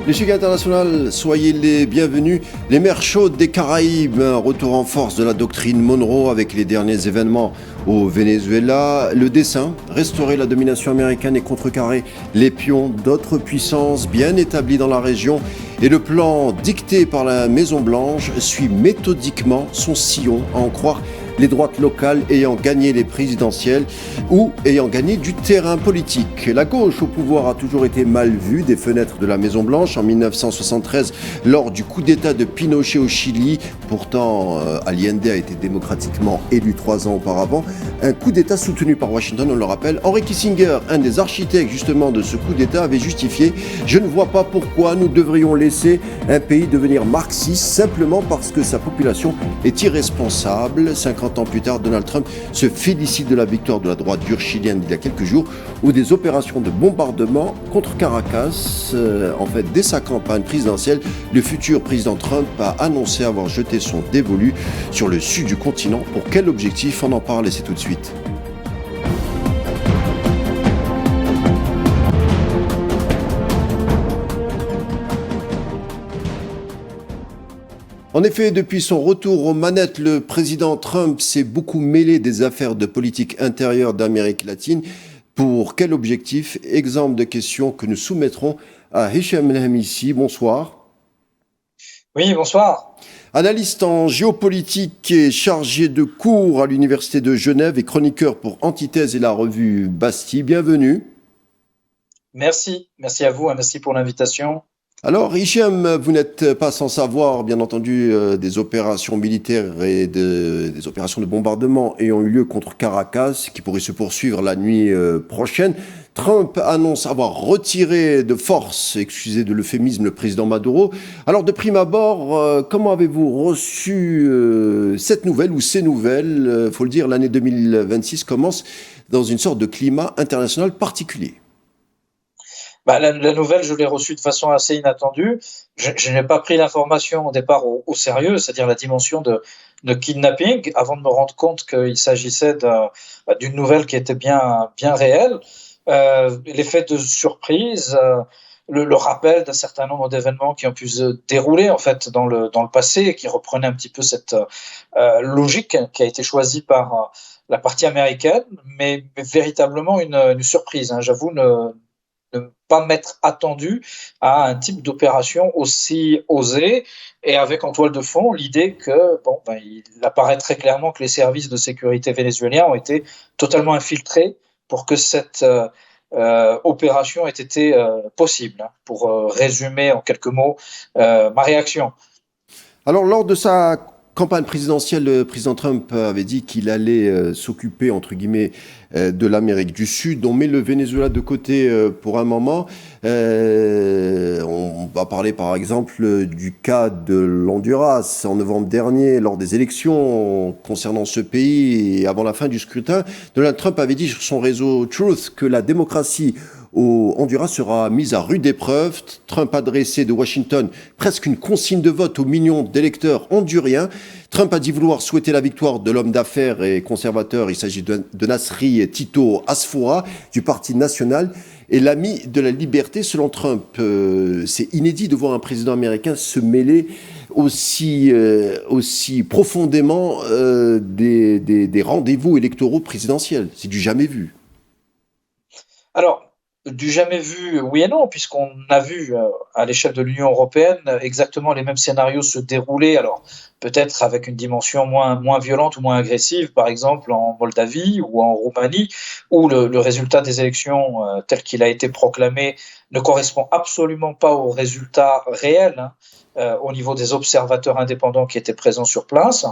Les Chic International, soyez les bienvenus. Les mers chaudes des Caraïbes, un retour en force de la doctrine Monroe avec les derniers événements au Venezuela. Le dessein, restaurer la domination américaine et contrecarrer les pions d'autres puissances bien établies dans la région. Et le plan dicté par la Maison-Blanche suit méthodiquement son sillon, à en croire les droites locales ayant gagné les présidentielles ou ayant gagné du terrain politique. La gauche au pouvoir a toujours été mal vue des fenêtres de la Maison-Blanche en 1973 lors du coup d'État de Pinochet au Chili. Pourtant, Allende a été démocratiquement élu 3 ans auparavant. Un coup d'État soutenu par Washington, on le rappelle. Henry Kissinger, un des architectes justement de ce coup d'État, avait justifié « Je ne vois pas pourquoi nous devrions laisser un pays devenir marxiste simplement parce que sa population est irresponsable ». 50 ans plus tard, Donald Trump se félicite de la victoire de la droite dure chilienne il y a quelques jours ou des opérations de bombardement contre Caracas. Dès sa campagne présidentielle, le futur président Trump a annoncé avoir jeté son dévolu sur le sud du continent. Pour quel objectif? On en parle et c'est tout de suite. En effet, depuis son retour aux manettes, le président Trump s'est beaucoup mêlé des affaires de politique intérieure d'Amérique latine. Pour quel objectif? Exemple de questions que nous soumettrons à Hicham El Hamissi. Bonsoir. Oui, bonsoir. Analyste en géopolitique et chargé de cours à l'Université de Genève et chroniqueur pour Antithèse et la revue Bastille. Bienvenue. Merci à vous et merci pour l'invitation. Alors, Hicham, vous n'êtes pas sans savoir, bien entendu, des opérations militaires et des opérations de bombardement ayant eu lieu contre Caracas, qui pourraient se poursuivre la nuit prochaine. Trump annonce avoir retiré de force, excusez de l'euphémisme, le président Maduro. Alors, de prime abord, comment avez-vous reçu cette nouvelle ou ces nouvelles? Faut le dire, l'année 2026 commence dans une sorte de climat international particulier. La nouvelle, je l'ai reçue de façon assez inattendue. Je n'ai pas pris l'information au départ au sérieux, c'est-à-dire la dimension de kidnapping, avant de me rendre compte qu'il s'agissait d'une nouvelle qui était bien réelle. L'effet de surprise, le rappel d'un certain nombre d'événements qui ont pu se dérouler en fait dans le passé et qui reprenaient un petit peu cette logique qui a été choisie par la partie américaine, mais véritablement une surprise. J'avoue ne pas m'être attendu à un type d'opération aussi osée et avec en toile de fond l'idée que il apparaît très clairement que les services de sécurité vénézuéliens ont été totalement infiltrés pour que cette opération ait été possible. Pour résumer en quelques mots ma réaction. Alors, lors de sa campagne présidentielle, le président Trump avait dit qu'il allait s'occuper, entre guillemets, de l'Amérique du Sud. On met le Venezuela de côté pour un moment. On va parler par exemple du cas de l'Honduras en novembre dernier, lors des élections concernant ce pays et avant la fin du scrutin. Donald Trump avait dit sur son réseau Truth que la démocratie au Honduras sera mise à rude épreuve. Trump a dressé de Washington presque une consigne de vote aux millions d'électeurs honduriens. Trump a dit vouloir souhaiter la victoire de l'homme d'affaires et conservateur. Il s'agit de Nasri Tito Asfoura du Parti national et l'ami de la liberté. Selon Trump, c'est inédit de voir un président américain se mêler aussi profondément des rendez-vous électoraux présidentiels. C'est du jamais vu. Alors, du jamais vu, oui et non, puisqu'on a vu à l'échelle de l'Union européenne exactement les mêmes scénarios se dérouler, alors peut-être avec une dimension moins violente ou moins agressive, par exemple en Moldavie ou en Roumanie, où le résultat des élections tel qu'il a été proclamé ne correspond absolument pas au résultat réel au niveau des observateurs indépendants qui étaient présents sur place.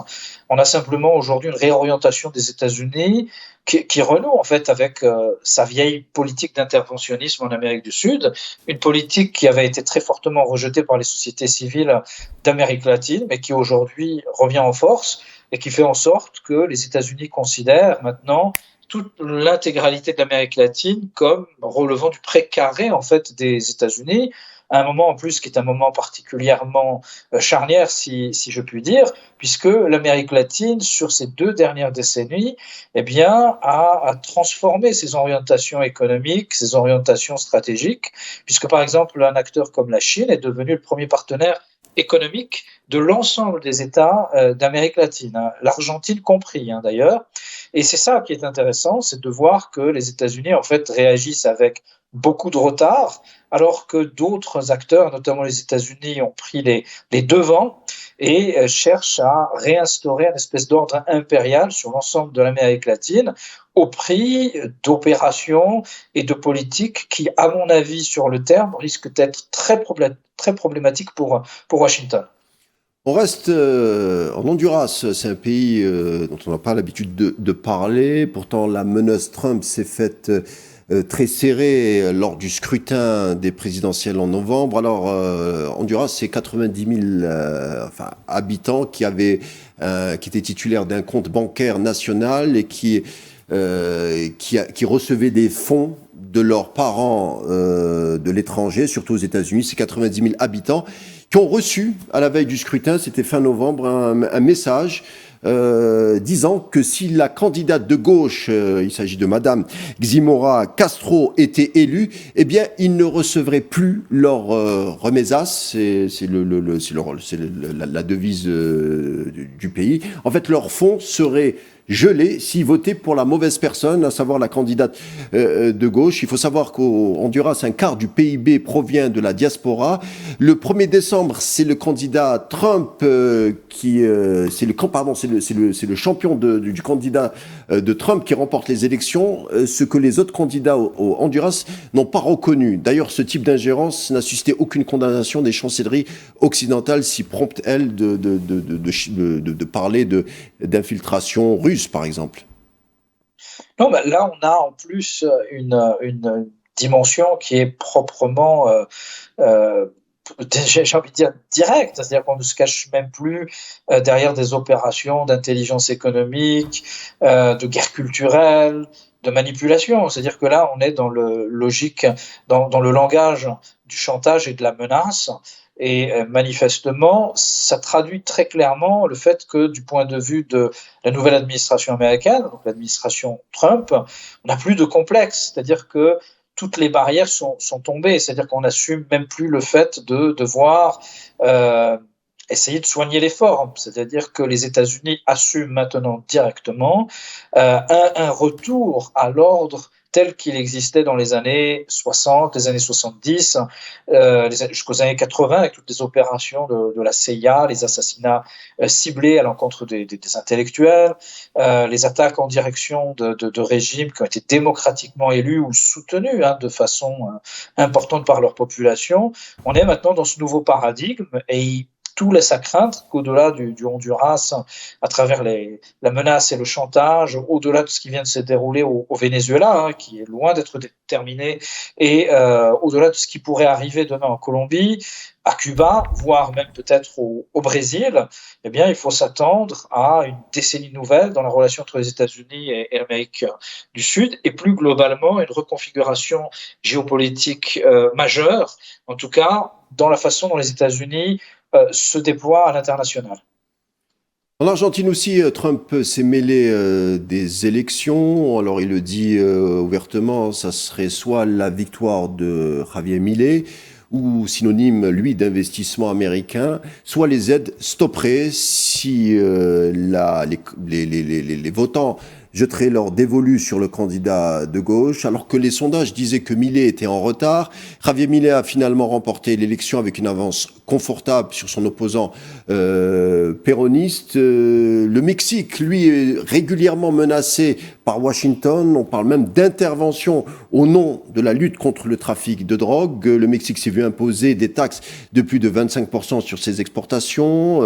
On a simplement aujourd'hui une réorientation des États-Unis qui renoue en fait avec sa vieille politique d'interventionnisme en Amérique du Sud, une politique qui avait été très fortement rejetée par les sociétés civiles d'Amérique latine, mais qui aujourd'hui revient en force et qui fait en sorte que les États-Unis considèrent maintenant toute l'intégralité de l'Amérique latine comme relevant du précaré en fait des États-Unis, à un moment en plus qui est un moment particulièrement charnière, si je puis dire, puisque l'Amérique latine, sur ces 2 dernières décennies, eh bien, a transformé ses orientations économiques, ses orientations stratégiques, puisque par exemple, un acteur comme la Chine est devenu le premier partenaire économique de l'ensemble des États d'Amérique latine, hein, l'Argentine compris d'ailleurs. Et c'est ça qui est intéressant, c'est de voir que les États-Unis en fait réagissent avec beaucoup de retard, alors que d'autres acteurs, notamment les États-Unis, ont pris les devants et cherchent à réinstaurer une espèce d'ordre impérial sur l'ensemble de l'Amérique latine au prix d'opérations et de politiques qui, à mon avis, sur le terme, risquent d'être très problématiques pour Washington. On reste en Honduras, c'est un pays dont on n'a pas l'habitude de parler. Pourtant, la menace Trump s'est faite très serrée lors du scrutin des présidentielles en novembre. Alors, Honduras, c'est 90 000 habitants qui étaient titulaires d'un compte bancaire national et qui recevaient des fonds de leurs parents de l'étranger, surtout aux États-Unis. C'est 90 000 habitants qui ont reçu, à la veille du scrutin, c'était fin novembre, un message disant que si la candidate de gauche, il s'agit de Madame Xiomara Castro, était élue, eh bien, ils ne recevraient plus leur remesas, c'est la devise du pays. En fait, leurs fonds seraient gelés s'ils votaient pour la mauvaise personne, à savoir la candidate de gauche. Il faut savoir qu'au Honduras, un quart du PIB provient de la diaspora. Le 1er décembre, c'est le candidat Trump c'est le champion du candidat de Trump qui remporte les élections, ce que les autres candidats au Honduras n'ont pas reconnu. D'ailleurs, ce type d'ingérence n'a suscité aucune condamnation des chancelleries occidentales, si promptes, elles, de parler d'infiltration russe, par exemple. Non, mais là, on a en plus une dimension qui est proprement, j'ai envie de dire, directe. C'est-à-dire qu'on ne se cache même plus derrière des opérations d'intelligence économique, de guerre culturelle, de manipulation. C'est-à-dire que là, on est dans le logique, dans le langage du chantage et de la menace. Et manifestement, ça traduit très clairement le fait que du point de vue de la nouvelle administration américaine, donc l'administration Trump, on n'a plus de complexe. C'est-à-dire que toutes les barrières sont tombées. C'est-à-dire qu'on n'assume même plus le fait de devoir essayer de soigner les formes. C'est-à-dire que les États-Unis assument maintenant directement un retour à l'ordre tel qu'il existait dans les années 60, les années 70, jusqu'aux années 80, avec toutes les opérations de la CIA, les assassinats ciblés à l'encontre des intellectuels, les attaques en direction de régimes qui ont été démocratiquement élus ou soutenus de façon importante par leur population. On est maintenant dans ce nouveau paradigme et tout laisse à craindre qu'au-delà du Honduras, à travers la menace et le chantage, au-delà de ce qui vient de se dérouler au Venezuela, qui est loin d'être terminé, et au-delà de ce qui pourrait arriver demain en Colombie, à Cuba, voire même peut-être au Brésil, eh bien, il faut s'attendre à une décennie nouvelle dans la relation entre les États-Unis et l'Amérique du Sud, et plus globalement, une reconfiguration géopolitique majeure, en tout cas, dans la façon dont les États-Unis se déploie à l'international. En Argentine aussi, Trump s'est mêlé des élections. Alors il le dit ouvertement, ça serait soit la victoire de Javier Milei, ou synonyme, lui, d'investissement américain, soit les aides stopperaient si les votants jeteraient leur dévolu sur le candidat de gauche, alors que les sondages disaient que Milei était en retard. Javier Milei a finalement remporté l'élection avec une avance confortable sur son opposant péroniste. Le Mexique, lui, est régulièrement menacé par Washington. On parle même d'intervention au nom de la lutte contre le trafic de drogue. Le Mexique s'est vu imposer des taxes de plus de 25% sur ses exportations.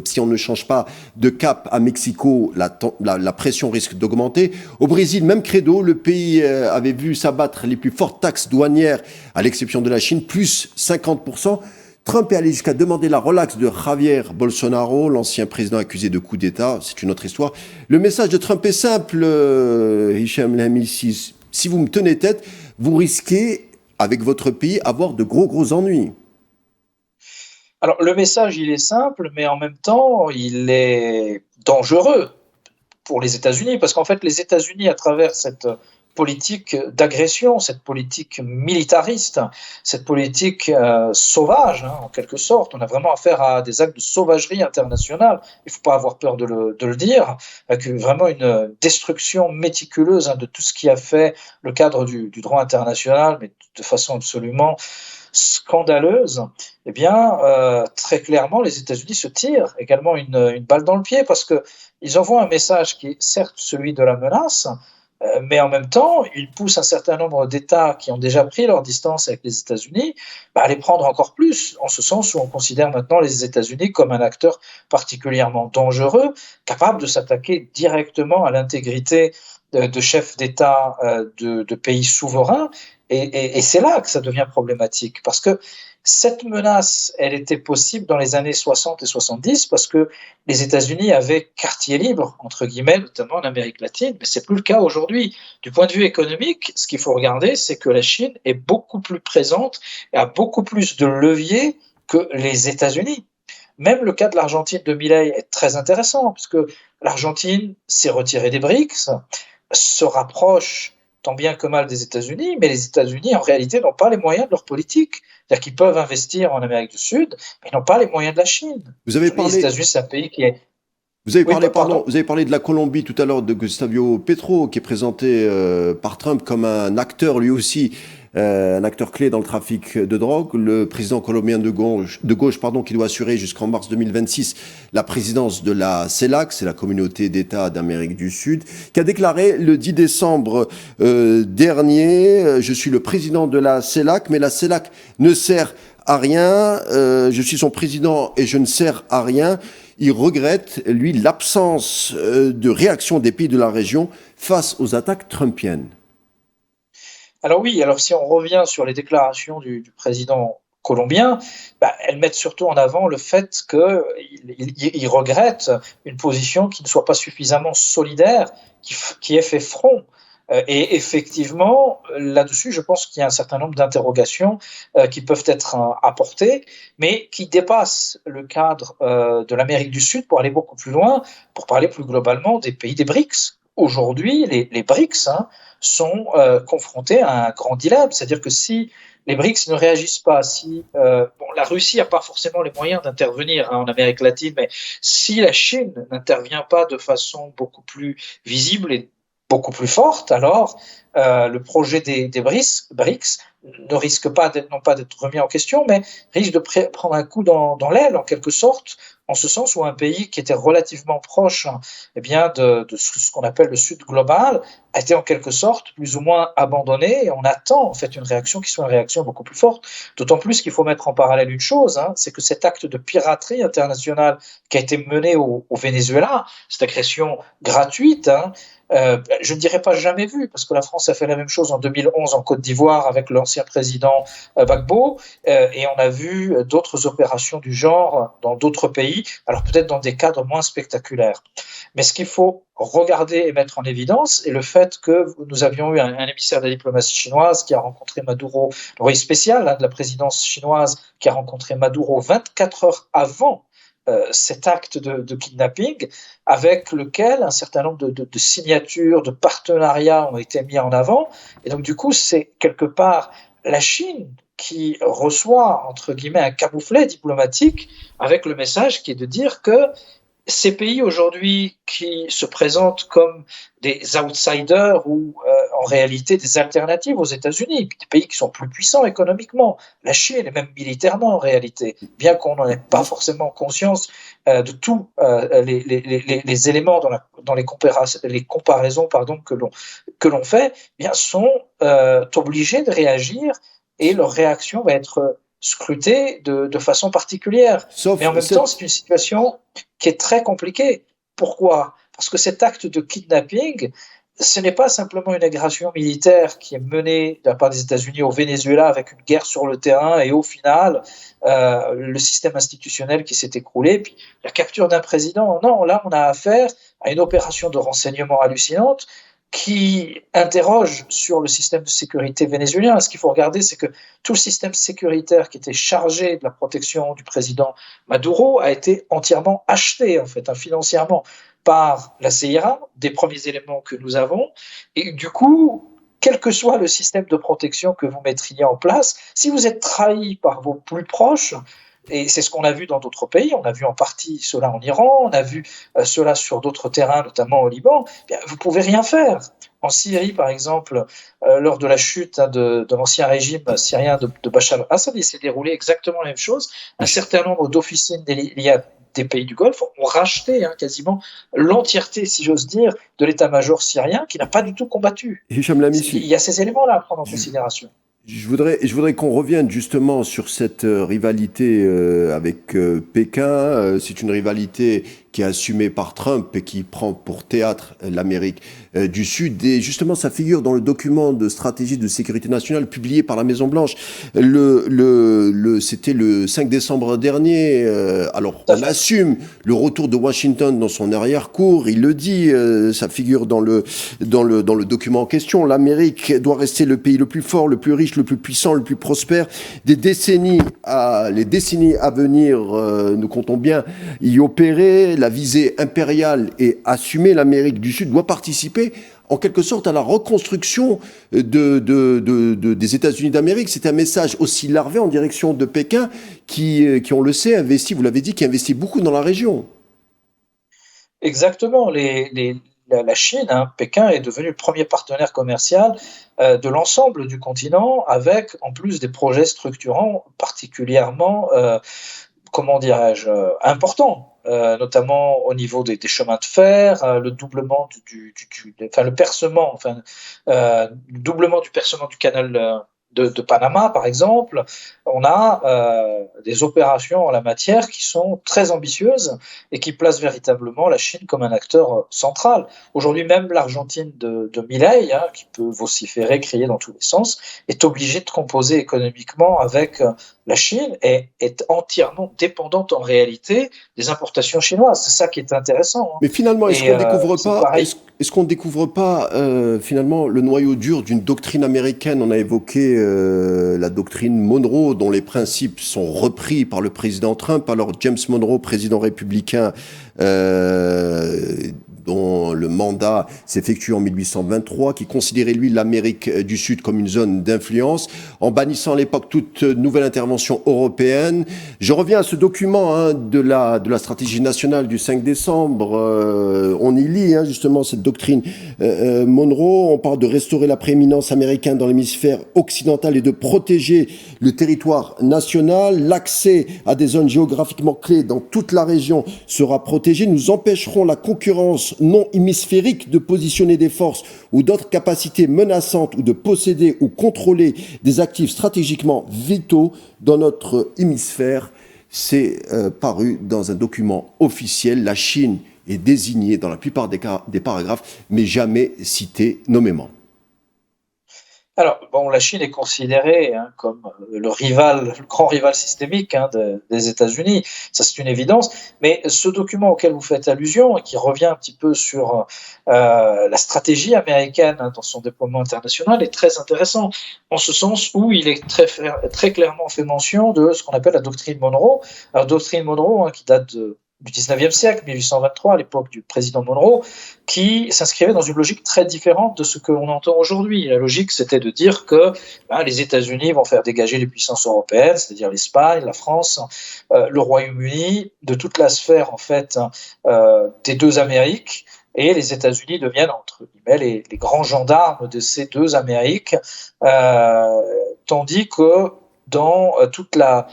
Si on ne change pas de cap à Mexico, la pression risque d'augmenter. Au Brésil, même credo, le pays avait vu s'abattre les plus fortes taxes douanières, à l'exception de la Chine, plus 50%. Trump est allé jusqu'à demander la relaxe de Javier Bolsonaro, l'ancien président accusé de coup d'État. C'est une autre histoire. Le message de Trump est simple, Hicham Lehami. Si vous me tenez tête, vous risquez, avec votre pays, avoir de gros ennuis. Alors, le message, il est simple, mais en même temps, il est dangereux pour les États-Unis, parce qu'en fait, les États-Unis, à travers cette politique d'agression, cette politique militariste, cette politique sauvage, en quelque sorte, on a vraiment affaire à des actes de sauvagerie internationale, il ne faut pas avoir peur de le dire, avec vraiment une destruction méticuleuse de tout ce qui a fait le cadre du droit international, mais de façon absolument scandaleuse, eh bien, très clairement, les États-Unis se tirent également une balle dans le pied, parce qu'ils envoient un message qui est certes celui de la menace, mais en même temps, ils poussent un certain nombre d'États qui ont déjà pris leur distance avec les États-Unis à les prendre encore plus, en ce sens où on considère maintenant les États-Unis comme un acteur particulièrement dangereux, capable de s'attaquer directement à l'intégrité de chefs d'État de pays souverains. Et c'est là que ça devient problématique, parce que cette menace, elle était possible dans les années 60 et 70 parce que les États-Unis avaient quartier libre, entre guillemets, notamment en Amérique latine, mais c'est plus le cas aujourd'hui. Du point de vue économique, ce qu'il faut regarder, c'est que la Chine est beaucoup plus présente et a beaucoup plus de leviers que les États-Unis. Même le cas de l'Argentine de Milei est très intéressant, parce que l'Argentine s'est retirée des BRICS, se rapproche tant bien que mal des États-Unis, mais les États-Unis, en réalité, n'ont pas les moyens de leur politique. C'est-à-dire qu'ils peuvent investir en Amérique du Sud, mais ils n'ont pas les moyens de la Chine. Vous avez parlé... Les États-Unis, c'est un pays qui est... Vous avez, parlé, pardon, vous avez parlé de la Colombie tout à l'heure, de Gustavo Petro, qui est présenté par Trump comme un acteur, lui aussi, un acteur clé dans le trafic de drogue. Le président colombien de gauche, qui doit assurer jusqu'en mars 2026 la présidence de la CELAC, c'est la communauté d'États d'Amérique du Sud, qui a déclaré le 10 décembre dernier « Je suis le président de la CELAC, mais la CELAC ne sert à rien. Je suis son président et je ne sers à rien. » Il regrette, lui, l'absence de réaction des pays de la région face aux attaques trumpiennes. Alors oui, alors si on revient sur les déclarations du président colombien, elles mettent surtout en avant le fait qu'il regrette une position qui ne soit pas suffisamment solidaire, qui ait fait front. Et effectivement, là-dessus, je pense qu'il y a un certain nombre d'interrogations qui peuvent être apportées, mais qui dépassent le cadre de l'Amérique du Sud pour aller beaucoup plus loin, pour parler plus globalement des pays des BRICS. Aujourd'hui, les BRICS sont confrontés à un grand dilemme, c'est-à-dire que si les BRICS ne réagissent pas, si la Russie n'a pas forcément les moyens d'intervenir en Amérique latine, mais si la Chine n'intervient pas de façon beaucoup plus visible et beaucoup plus forte, alors le projet des BRICS ne risque pas non pas d'être remis en question, mais risque de prendre un coup dans l'aile, en quelque sorte, en ce sens où un pays qui était relativement proche de ce qu'on appelle le Sud global a été en quelque sorte plus ou moins abandonné, et on attend en fait une réaction qui soit une réaction beaucoup plus forte. D'autant plus qu'il faut mettre en parallèle une chose, c'est que cet acte de piraterie internationale qui a été mené au Venezuela, cette agression gratuite, je ne dirais pas jamais vue, parce que la France a fait la même chose en 2011 en Côte d'Ivoire avec l'ancien président Gbagbo, et on a vu d'autres opérations du genre dans d'autres pays, alors peut-être dans des cadres moins spectaculaires. Mais ce qu'il faut regarder et mettre en évidence est le fait que nous avions eu un émissaire de la diplomatie chinoise qui a rencontré Maduro, l'envoyé spécial de la présidence chinoise qui a rencontré Maduro 24 heures avant cet acte de kidnapping, avec lequel un certain nombre de signatures, de partenariats ont été mis en avant. Et donc, du coup, c'est quelque part la Chine qui reçoit, entre guillemets, un camouflet diplomatique avec le message qui est de dire que ces pays aujourd'hui qui se présentent comme des outsiders ou en réalité des alternatives aux États-Unis, des pays qui sont plus puissants économiquement, la Chine et même militairement en réalité, bien qu'on n'en ait pas forcément conscience de tous les éléments dans les comparaisons que l'on fait, bien sont obligés de réagir et leur réaction va être scruter de façon particulière. Mais en même temps, c'est une situation qui est très compliquée. Pourquoi ? Parce que cet acte de kidnapping ce n'est pas simplement une agression militaire qui est menée de la part des États-Unis au Venezuela avec une guerre sur le terrain et au final, le système institutionnel qui s'est écroulé, puis la capture d'un président. Non, là, on a affaire à une opération de renseignement hallucinante qui interroge sur le système de sécurité vénézuélien. Ce qu'il faut regarder, c'est que tout le système sécuritaire qui était chargé de la protection du président Maduro a été entièrement acheté, en fait, financièrement, par la CIA, des premiers éléments que nous avons. Et du coup, quel que soit le système de protection que vous mettriez en place, si vous êtes trahi par vos plus proches, et c'est ce qu'on a vu dans d'autres pays, on a vu en partie cela en Iran, on a vu cela sur d'autres terrains, notamment au Liban, vous ne pouvez rien faire. En Syrie, par exemple, lors de la chute de l'ancien régime syrien de Bachar al-Assad, il s'est déroulé exactement la même chose. Un certain nombre d'officiers des pays du Golfe ont racheté quasiment l'entièreté, si j'ose dire, de l'état-major syrien qui n'a pas du tout combattu. Il y a ces éléments-là à prendre en considération. Je voudrais qu'on revienne justement sur cette rivalité avec Pékin. C'est une rivalité qui est assumée par Trump et qui prend pour théâtre l'Amérique du Sud. Et justement, ça figure dans le document de stratégie de sécurité nationale publié par la Maison-Blanche. C'était le 5 décembre dernier. Alors, on assume le retour de Washington dans son arrière-cour. Il le dit, ça figure dans le document en question. L'Amérique doit rester le pays le plus fort, le plus riche, le plus puissant, le plus prospère. Les décennies à venir, nous comptons bien y opérer. La visée impériale et assumée, l'Amérique du Sud doit participer en quelque sorte à la reconstruction des États-Unis d'Amérique. C'est un message aussi larvé en direction de Pékin qui on le sait, investit, vous l'avez dit, qui investit beaucoup dans la région. Exactement. La Chine, Pékin est devenu le premier partenaire commercial de l'ensemble du continent, avec en plus des projets structurants particulièrement, importants. Notamment au niveau des chemins de fer, le doublement le doublement du percement du canal de Panama, par exemple. On a des opérations en la matière qui sont très ambitieuses et qui placent véritablement la Chine comme un acteur central. Aujourd'hui, même l'Argentine de Milei, qui peut vociférer, crier dans tous les sens, est obligée de composer économiquement avec la Chine et est entièrement dépendante en réalité des importations chinoises. C'est ça qui est intéressant. Mais finalement, est-ce qu'on ne découvre pas finalement le noyau dur d'une doctrine américaine? On a évoqué la doctrine Monroe, dont les principes sont repris par le président Trump. Alors James Monroe, président républicain, dont le mandat s'effectue en 1823, qui considérait, lui, l'Amérique du Sud comme une zone d'influence, en bannissant à l'époque toute nouvelle intervention européenne. Je reviens à ce document de la stratégie nationale du 5 décembre. On y lit justement cette doctrine Monroe. On parle de restaurer la prééminence américaine dans l'hémisphère occidental et de protéger le territoire national. L'accès à des zones géographiquement clés dans toute la région sera protégé. Nous empêcherons la concurrence non hémisphérique de positionner des forces ou d'autres capacités menaçantes ou de posséder ou contrôler des actifs stratégiquement vitaux dans notre hémisphère. C'est paru dans un document officiel. La Chine est désignée dans la plupart des paragraphes, mais jamais citée nommément. Alors, la Chine est considérée comme le grand rival systémique des États-Unis. Ça, c'est une évidence. Mais ce document auquel vous faites allusion, et qui revient un petit peu sur la stratégie américaine dans son déploiement international, est très intéressant, en ce sens où il est très clairement fait mention de ce qu'on appelle la doctrine Monroe. Alors, doctrine Monroe, qui date du 19e siècle, 1823, à l'époque du président Monroe, qui s'inscrivait dans une logique très différente de ce que l'on entend aujourd'hui. La logique, c'était de dire que les États-Unis vont faire dégager les puissances européennes, c'est-à-dire l'Espagne, la France, le Royaume-Uni, de toute la sphère en fait des deux Amériques, et les États-Unis deviennent entre guillemets les grands gendarmes de ces deux Amériques, tandis que dans toute la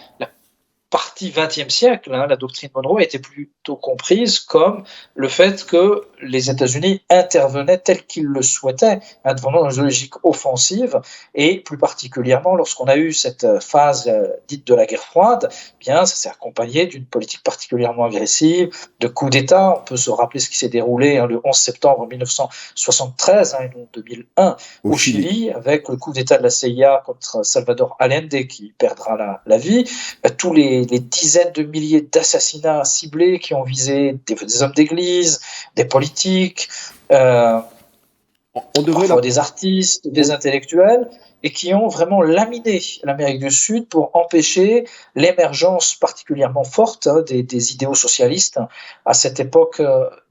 partie XXe siècle, la doctrine Monroe était plus comprise comme le fait que les États-Unis intervenaient tel qu'ils le souhaitaient, vraiment dans une logique offensive, et plus particulièrement lorsqu'on a eu cette phase dite de la guerre froide, bien ça s'est accompagné d'une politique particulièrement agressive, de coups d'État. On peut se rappeler ce qui s'est déroulé le 11 septembre 1973 et non 2001 au Chili, avec le coup d'État de la CIA contre Salvador Allende qui perdra la vie, tous les dizaines de milliers d'assassinats ciblés qui ont visé des hommes d'église, des politiques, parfois des artistes, des intellectuels, et qui ont vraiment laminé l'Amérique du Sud pour empêcher l'émergence particulièrement forte des idéaux socialistes à cette époque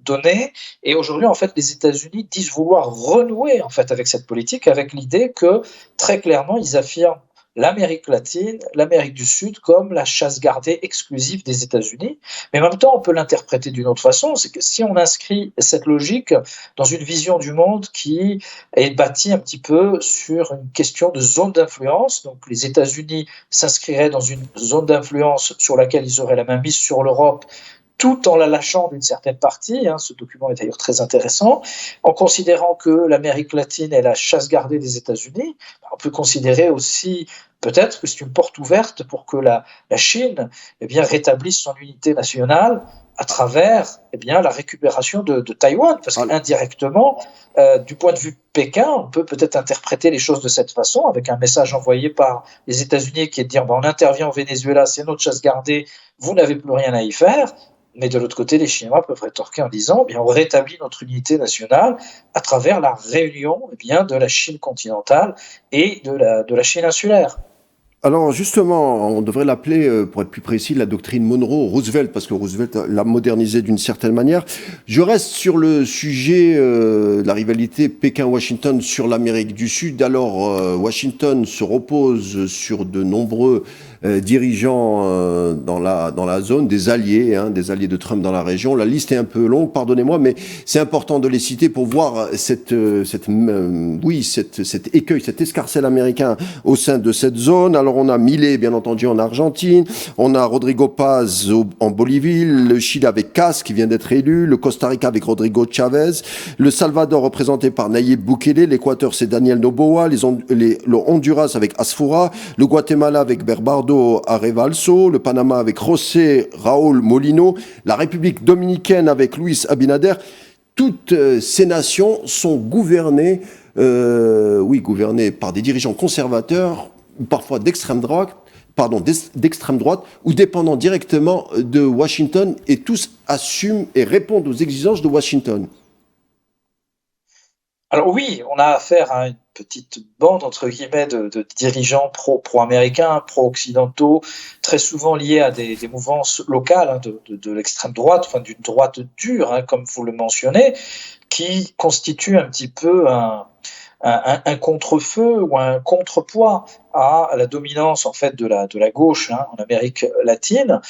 donnée. Et aujourd'hui, en fait, les États-Unis disent vouloir renouer en fait avec cette politique, avec l'idée que très clairement, ils affirment l'Amérique latine, l'Amérique du Sud comme la chasse gardée exclusive des États-Unis. Mais en même temps, on peut l'interpréter d'une autre façon, c'est que si on inscrit cette logique dans une vision du monde qui est bâtie un petit peu sur une question de zone d'influence, donc les États-Unis s'inscriraient dans une zone d'influence sur laquelle ils auraient la main mise sur l'Europe, tout en la lâchant d'une certaine partie, ce document est d'ailleurs très intéressant, en considérant que l'Amérique latine est la chasse gardée des États-Unis, on peut considérer aussi peut-être que c'est une porte ouverte pour que la Chine rétablisse son unité nationale à travers la récupération de Taïwan, parce qu'indirectement, du point de vue Pékin, on peut peut-être interpréter les choses de cette façon, avec un message envoyé par les États-Unis qui est de dire on intervient au Venezuela, c'est notre chasse gardée, vous n'avez plus rien à y faire. Mais de l'autre côté, les Chinois peuvent rétorquer en disant on rétablit notre unité nationale à travers la réunion de la Chine continentale et de la Chine insulaire. Alors justement, on devrait l'appeler, pour être plus précis, la doctrine Monroe-Roosevelt, parce que Roosevelt l'a modernisée d'une certaine manière. Je reste sur le sujet de la rivalité Pékin-Washington sur l'Amérique du Sud. Alors, Washington se repose sur de nombreux dirigeants dans la zone, des alliés de Trump dans la région. La liste est un peu longue, pardonnez-moi, mais c'est important de les citer pour voir cet écueil, cet escarcelle américain au sein de cette zone. Alors on a Milei, bien entendu, en Argentine, on a Rodrigo Paz en Bolivie, le Chili avec Cas qui vient d'être élu, le Costa Rica avec Rodrigo Chavez, le Salvador représenté par Nayib Bukele, l'Équateur c'est Daniel Noboa, le Honduras avec Asfoura, le Guatemala avec Bernardo Arevalso, le Panama avec José Raúl Molino, la République dominicaine avec Luis Abinader. Toutes ces nations sont gouvernées par des dirigeants conservateurs, parfois d'extrême droite, ou dépendant directement de Washington, et tous assument et répondent aux exigences de Washington. Alors oui, on a affaire à une petite bande, entre guillemets, de dirigeants pro-américains, pro-occidentaux, très souvent liés à des mouvances locales de l'extrême droite, enfin d'une droite dure, comme vous le mentionnez, qui constituent un petit peu un contre-feu ou un contrepoids à la dominance en fait de la gauche en Amérique latine,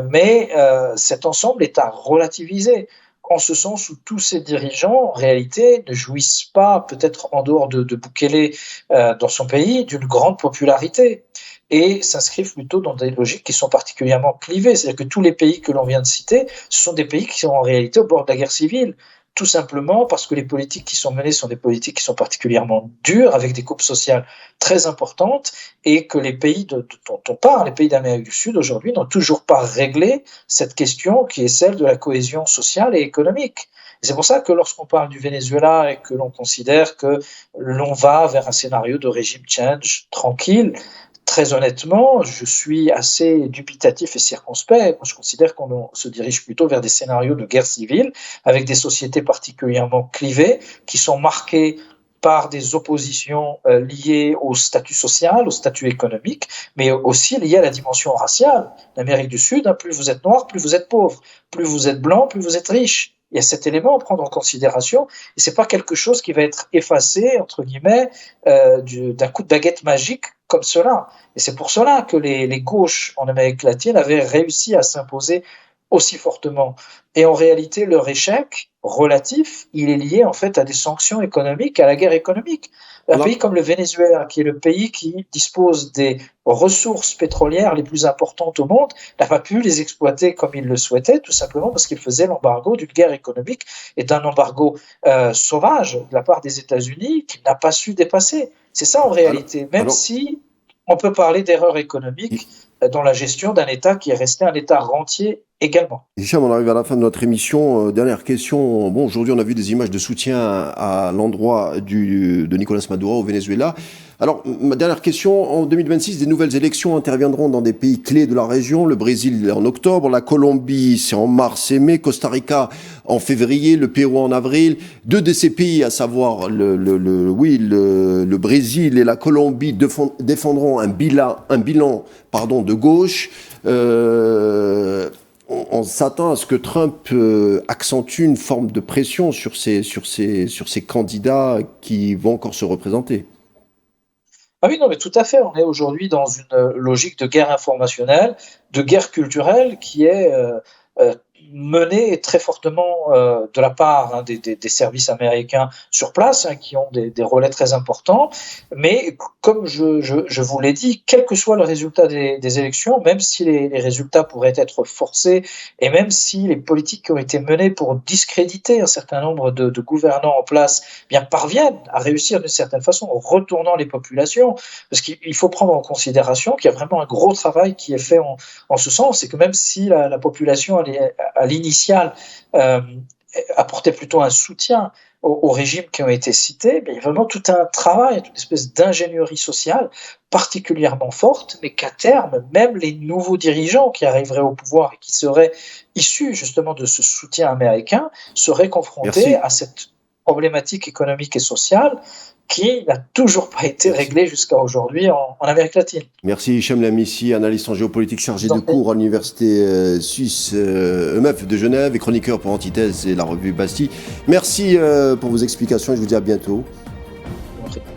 mais cet ensemble est à relativiser, en ce sens où tous ces dirigeants, en réalité, ne jouissent pas, peut-être en dehors de Bukele dans son pays, d'une grande popularité, et s'inscrivent plutôt dans des logiques qui sont particulièrement clivées. C'est-à-dire que tous les pays que l'on vient de citer, ce sont des pays qui sont en réalité au bord de la guerre civile, tout simplement parce que les politiques qui sont menées sont des politiques qui sont particulièrement dures, avec des coupes sociales très importantes, et que les pays dont on parle, les pays d'Amérique du Sud aujourd'hui, n'ont toujours pas réglé cette question qui est celle de la cohésion sociale et économique. Et c'est pour ça que lorsqu'on parle du Venezuela et que l'on considère que l'on va vers un scénario de régime change tranquille, très honnêtement, je suis assez dubitatif et circonspect. Moi, je considère qu'on se dirige plutôt vers des scénarios de guerre civile, avec des sociétés particulièrement clivées, qui sont marquées par des oppositions liées au statut social, au statut économique, mais aussi liées à la dimension raciale. L'Amérique du Sud, plus vous êtes noir, plus vous êtes pauvre. Plus vous êtes blanc, plus vous êtes riche. Il y a cet élément à prendre en considération, et c'est pas quelque chose qui va être effacé, entre guillemets, d'un coup de baguette magique comme cela. Et c'est pour cela que les gauches en Amérique latine avaient réussi à s'imposer aussi fortement. Et en réalité, leur échec relatif, il est lié en fait à des sanctions économiques, à la guerre économique. Un pays comme le Venezuela, qui est le pays qui dispose des ressources pétrolières les plus importantes au monde, n'a pas pu les exploiter comme il le souhaitait, tout simplement parce qu'il faisait l'embargo d'une guerre économique et d'un embargo sauvage de la part des États-Unis qu'il n'a pas su dépasser. C'est ça en réalité, même si on peut parler d'erreur économique dans la gestion d'un État qui est resté un État rentier également. Hicham, on arrive à la fin de notre émission. Dernière question. Bon, aujourd'hui, on a vu des images de soutien à l'endroit de Nicolas Maduro au Venezuela. Alors, ma dernière question. En 2026, des nouvelles élections interviendront dans des pays clés de la région. Le Brésil en octobre, la Colombie, c'est en mars et mai, Costa Rica en février, le Pérou en avril. Deux de ces pays, à savoir le Brésil et la Colombie, défendront un bilan de gauche. On s'attend à ce que Trump accentue une forme de pression sur ces candidats qui vont encore se représenter. Ah oui, non, mais tout à fait. On est aujourd'hui dans une logique de guerre informationnelle, de guerre culturelle qui est menée très fortement de la part des services américains sur place, qui ont des relais très importants. Mais comme je vous l'ai dit, quel que soit le résultat des élections, même si les résultats pourraient être forcés et même si les politiques qui ont été menées pour discréditer un certain nombre de gouvernants en place parviennent à réussir d'une certaine façon en retournant les populations, parce qu'il faut prendre en considération qu'il y a vraiment un gros travail qui est fait en ce sens, et que même si la population à l'initial apportait plutôt un soutien aux régimes qui ont été cités, il y a vraiment tout un travail, une espèce d'ingénierie sociale particulièrement forte, mais qu'à terme, même les nouveaux dirigeants qui arriveraient au pouvoir et qui seraient issus justement de ce soutien américain seraient confrontés à cette problématique économique et sociale qui n'a toujours pas été réglée jusqu'à aujourd'hui en Amérique latine. Merci Hicham Lamisi, analyste en géopolitique chargé de cours à l'université suisse EMF de Genève et chroniqueur pour Antithèse et la revue Bastille. Merci pour vos explications et je vous dis à bientôt.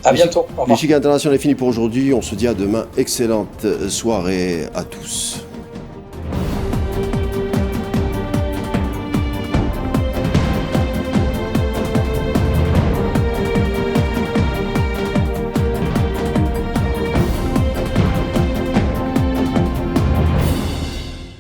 À bientôt. L'échiquier international est fini pour aujourd'hui. On se dit à demain. Excellente soirée à tous.